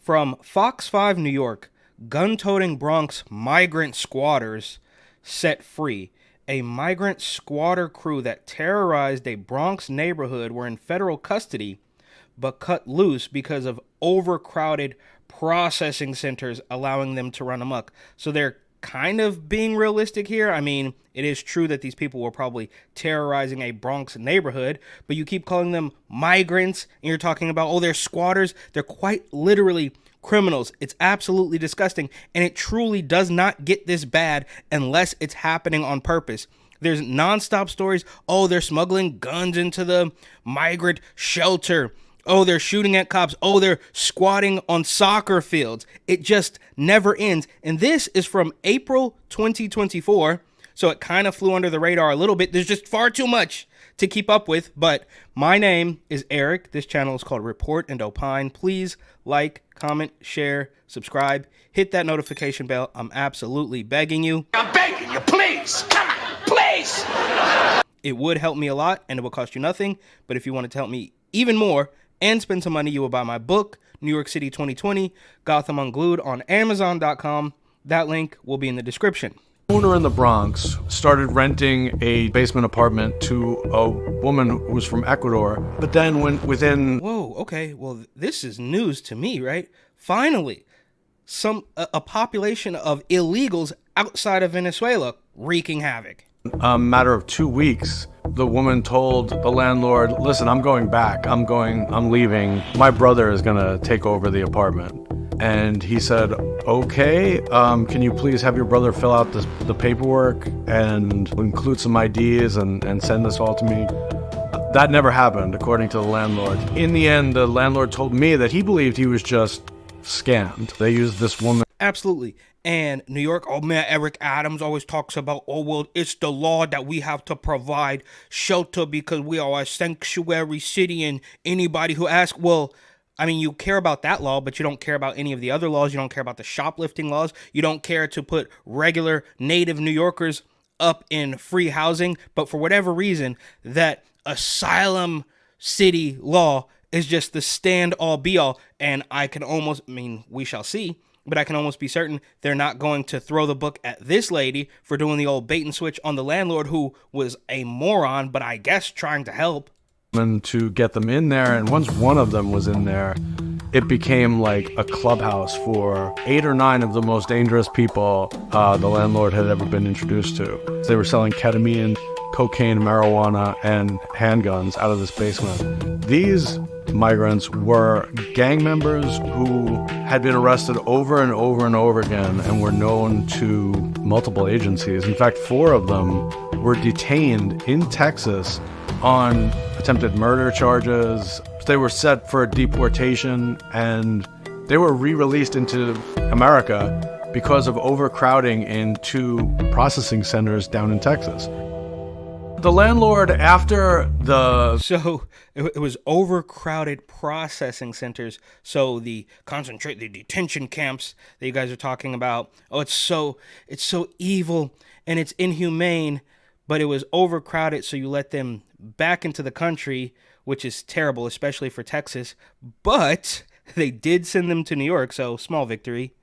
From Fox 5 New York, gun-toting Bronx migrant squatters set free. A migrant squatter crew that terrorized a Bronx neighborhood were in federal custody but cut loose because of overcrowded processing centers allowing them to run amok. So they're kind of being realistic here. I mean, it is true that these people were probably terrorizing a Bronx neighborhood, but you keep calling them migrants and you're talking about, oh, they're squatters. They're quite literally criminals. It's absolutely disgusting, and it truly does not get this bad unless it's happening on purpose. There's nonstop stories. Oh, they're smuggling guns into the migrant shelter. Oh, they're shooting at cops. Oh, they're squatting on soccer fields. It just never ends. And this is from April 2024. So it kind of flew under the radar a little bit. There's just far too much to keep up with. But my name is Eric. This channel is called Report and Opine. Please like, comment, share, subscribe. Hit that notification bell. I'm absolutely begging you. I'm begging you, please. Come on, please. It would help me a lot and it would cost you nothing. But if you wanted to help me even more and spend some money, you will buy my book, New York City 2020, Gotham Unglued, on Amazon.com. That link will be in the description. Owner in the Bronx started renting a basement apartment to a woman who was from Ecuador, but then within... Whoa, okay, well, this is news to me, right? Finally, a population of illegals outside of Venezuela wreaking havoc. A matter of 2 weeks, the woman told the landlord, listen, I'm going back. I'm leaving. My brother is gonna take over the apartment. And he said, okay, can you please have your brother fill out the paperwork and include some IDs and send this all to me? That never happened, according to the landlord. In the end, the landlord told me that he believed he was just scammed. They used this woman. Absolutely. And New York, oh man, Eric Adams always talks about, oh, well, it's the law that we have to provide shelter because we are a sanctuary city, and anybody who asks, well, I mean, you care about that law, but you don't care about any of the other laws. You don't care about the shoplifting laws. You don't care to put regular native New Yorkers up in free housing. But for whatever reason, that asylum city law is just the stand all be all. And I can almost, I mean, we shall see, but I can almost be certain they're not going to throw the book at this lady for doing the old bait and switch on the landlord, who was a moron, but I guess trying to help. To get them in there, and once one of them was in there, it became like a clubhouse for 8 or 9 of the most dangerous people the landlord had ever been introduced to. They were selling ketamine, cocaine, marijuana, and handguns out of this basement. These migrants were gang members who had been arrested over and over and over again and were known to multiple agencies. In fact, 4 of them were detained in Texas on attempted murder charges. They were set for deportation, and they were re-released into America because of overcrowding in 2 processing centers down in Texas. The landlord, after the... So it was overcrowded processing centers. So the detention camps that you guys are talking about, oh, it's so evil and it's inhumane, but it was overcrowded, so you let them back into the country, which is terrible, especially for Texas. But they did send them to New York, so small victory.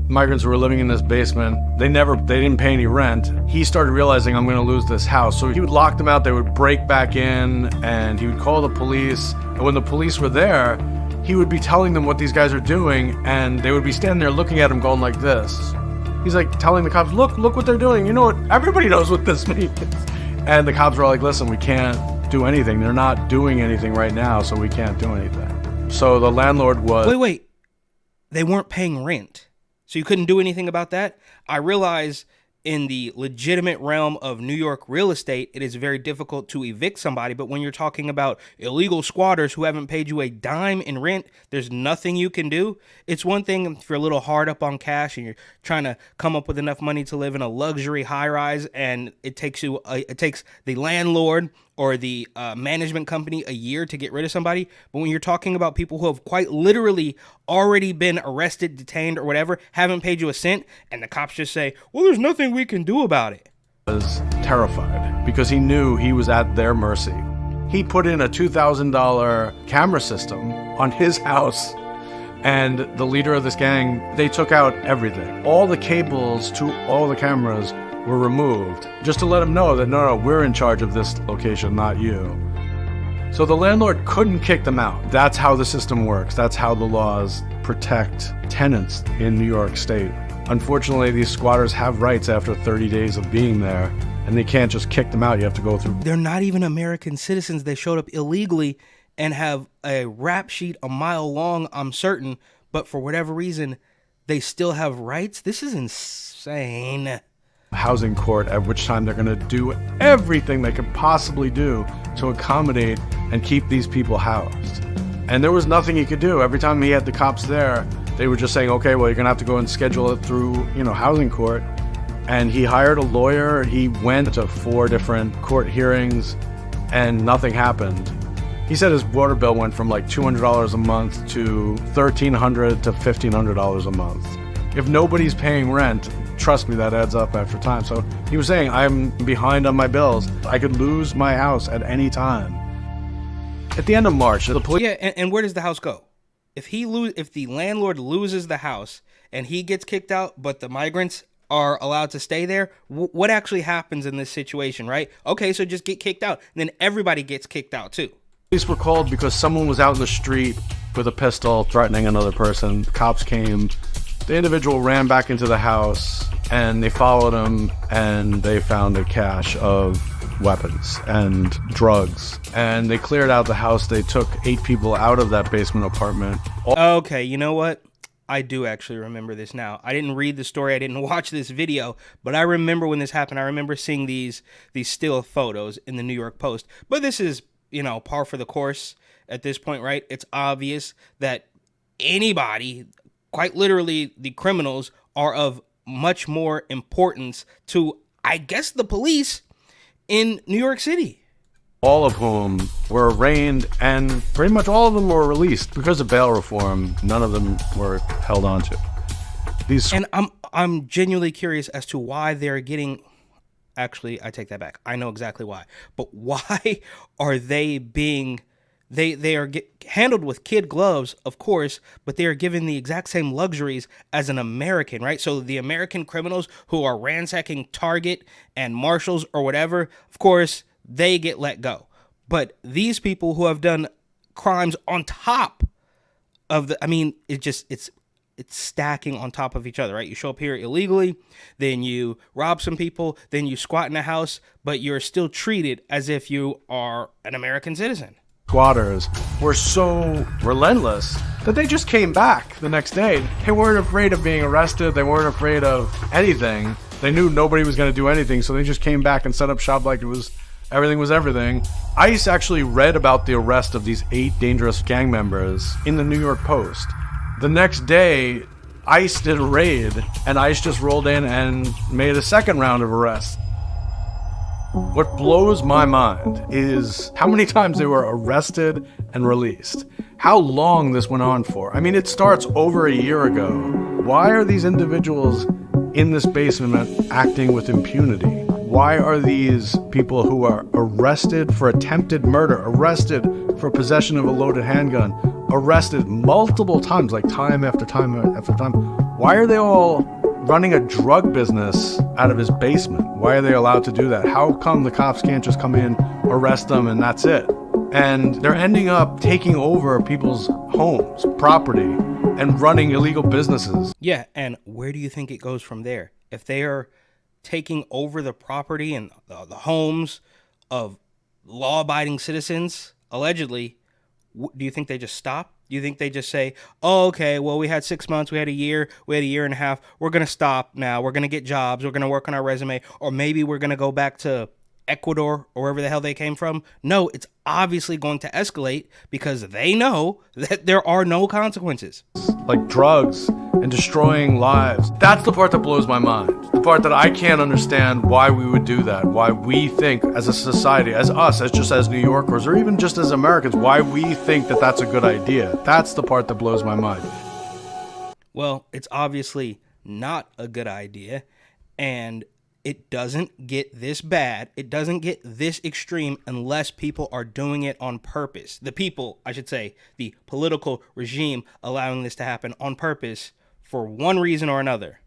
Migrants were living in this basement. They didn't pay any rent. He started realizing, I'm going to lose this house. So he would lock them out. They would break back in, and he would call the police. And when the police were there, he would be telling them what these guys are doing, and they would be standing there looking at him going like this. He's like telling the cops, look what they're doing. You know what? Everybody knows what this means. And the cops were all like, listen, we can't do anything. They're not doing anything right now, so we can't do anything. So the landlord was... Wait. They weren't paying rent, so you couldn't do anything about that? I realize in the legitimate realm of New York real estate, it is very difficult to evict somebody. But when you're talking about illegal squatters who haven't paid you a dime in rent, there's nothing you can do. It's one thing if you're a little hard up on cash and you're trying to come up with enough money to live in a luxury high rise, and it takes the landlord or the management company a year to get rid of somebody. But when you're talking about people who have quite literally already been arrested, detained, or whatever, haven't paid you a cent, and the cops just say, well, there's nothing we can do about it. Was terrified because he knew he was at their mercy. He put in a $2,000 camera system on his house And the leader of this gang, they took out everything. All the cables to all the cameras were removed, just to let them know that, no, we're in charge of this location, not you. So the landlord couldn't kick them out. That's how the system works. That's how the laws protect tenants in New York State. Unfortunately, these squatters have rights after 30 days of being there, and they can't just kick them out. You have to go through. They're not even American citizens. They showed up illegally and have a rap sheet a mile long, I'm certain, but for whatever reason, they still have rights. This is insane. Housing court, at which time they're going to do everything they could possibly do to accommodate and keep these people housed. And there was nothing he could do. Every time he had the cops there, they were just saying, okay, well, you're going to have to go and schedule it through, housing court. And he hired a lawyer. He went to 4 different court hearings and nothing happened. He said his water bill went from like $200 a month to $1,300 to $1,500 a month. If nobody's paying rent, trust me, that adds up after time. So he was saying, I'm behind on my bills. I could lose my house at any time. At the end of March, the police... Yeah, and where does the house go? If the landlord loses the house and he gets kicked out, but the migrants are allowed to stay there, what actually happens in this situation, right? Okay, so just get kicked out. And then everybody gets kicked out too. Police were called because someone was out in the street with a pistol threatening another person. Cops came. The individual ran back into the house and they followed him and they found a cache of weapons and drugs. And they cleared out the house. They took 8 people out of that basement apartment. Okay, you know what? I do actually remember this now. I didn't read the story. I didn't watch this video, but I remember when this happened. I remember seeing these still photos in the New York Post. But this is, par for the course at this point, right? It's obvious that anybody, quite literally the criminals, are of much more importance to, I guess, the police in New York City. All of whom were arraigned, and pretty much all of them were released because of bail reform. None of them were held on to. And I'm genuinely curious as to why they're getting. Actually, I take that back. I know exactly why. But why are they being? They are handled with kid gloves, of course, but they are given the exact same luxuries as an American, right? So the American criminals who are ransacking Target and Marshalls or whatever, of course, they get let go. But these people who have done crimes on top of it's stacking on top of each other, right? You show up here illegally, then you rob some people, then you squat in a house, but you're still treated as if you are an American citizen. Squatters were so relentless that they just came back the next day. They weren't afraid of being arrested. They weren't afraid of anything. They knew nobody was going to do anything, so they just came back and set up shop like everything was everything. ICE actually read about the arrest of these 8 dangerous gang members in the New York Post. The next day, ICE did a raid, and ICE just rolled in and made a second round of arrests. What blows my mind is how many times they were arrested and released. How long this went on for. I mean, it starts over a year ago. Why are these individuals in this basement acting with impunity? Why are these people who are arrested for attempted murder, arrested for possession of a loaded handgun, arrested multiple times, like time after time after time, why are they all running a drug business out of his basement? Why are they allowed to do that? How come the cops can't just come in, arrest them, and that's it? And they're ending up taking over people's homes, property, and running illegal businesses. Yeah, and where do you think it goes from there? If they are taking over the property and the homes of law-abiding citizens, allegedly, do you think they just stop? Do you think they just say, oh, okay, well, we had 6 months, we had a year and a half, we're going to stop now, we're going to get jobs, we're going to work on our resume, or maybe we're going to go back to Ecuador or wherever the hell they came from? No, it's obviously going to escalate because they know that there are no consequences. Like drugs and destroying lives. That's the part that blows my mind. The part that I can't understand why we would do that. Why we think as a society, as us, as New Yorkers, or even just as Americans, why we think that that's a good idea. That's the part that blows my mind. Well, it's obviously not a good idea. And It doesn't get this bad. It doesn't get this extreme unless people are doing it on purpose. The people, I should say, the political regime allowing this to happen on purpose for one reason or another.